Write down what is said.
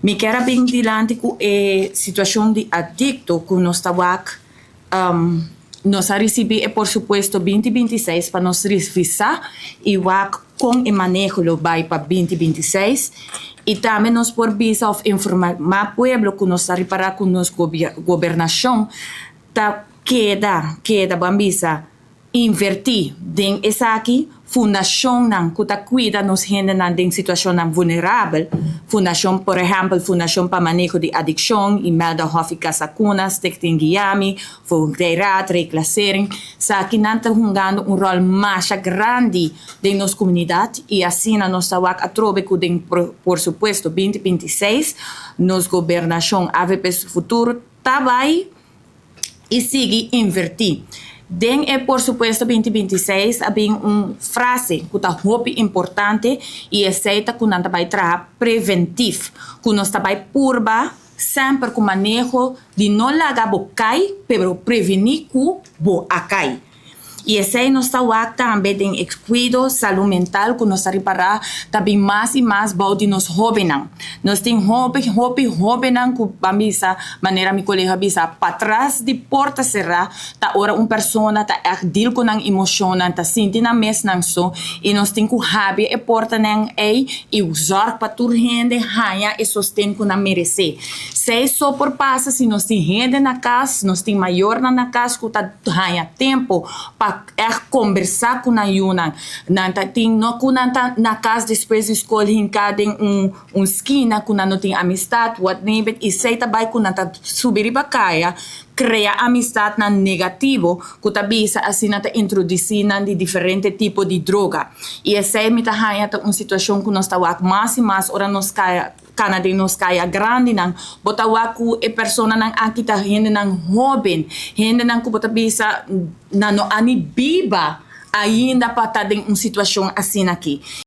Mi quero bem dilante com a situação de adicto que nós tawak nós recebi por supuesto 2026 para nós revisar e wak com o manejo lo vai para 2026 e também nós por visa of informar mais pueblo que nós reparar com nos governação tá queda bambisa invertir den essa aqui fundação nang kuta cuida nos gente nang den situação nang vulnerável fundação por exemplo fundação para manejo de adicção Imelda Hofika Sakuna Stichting Guiami Fogdeirat reclassering sa aqui não tá jogando rol mais grande de nossa comunidade e assim na nossa wak atrobe que den por supuesto 2026 nos governação AVP futuro tá vai e sigue invertir. Den por supuesto 2026 había frase que está muito importante e aceita que não vai trabalhar preventivo, que nós vai purba sempre com manejo de não lagar bocai, pero prevenir que bo acai. E esse aí nós também tem cuidado saúde mental que nós reparar também mais e mais bom de nós jovens. Nós tem jovens que bambisa maneira mi colega bisa para trás de porta cerrada tá ora pessoa tá deal com ang emoção tá sentindo na mes nang so e nós tem que haver a porta nang e usar para tur gente hanha e sostém que não merece. Se só por passa se nós tem gente na casa, nós tem maior na casa que tá hanha tempo para conversar com a Yuna. Nanta tem no kunanta na casa depois escolhe em cada esquina que não tem amistade, whatever e sei também que nanta subir para caia cria amistade na negativo que tá bisa assim nata introduzir de diferente tipo de droga. E essa é mita hanya uma situação que nós tá mais e mais ora nos caia Canada nos kaya grande nang botawaku e persona nang akita hindi nang joven hindi nang kubota bisa na no ani biba ainda para estar em uma situação assim aqui.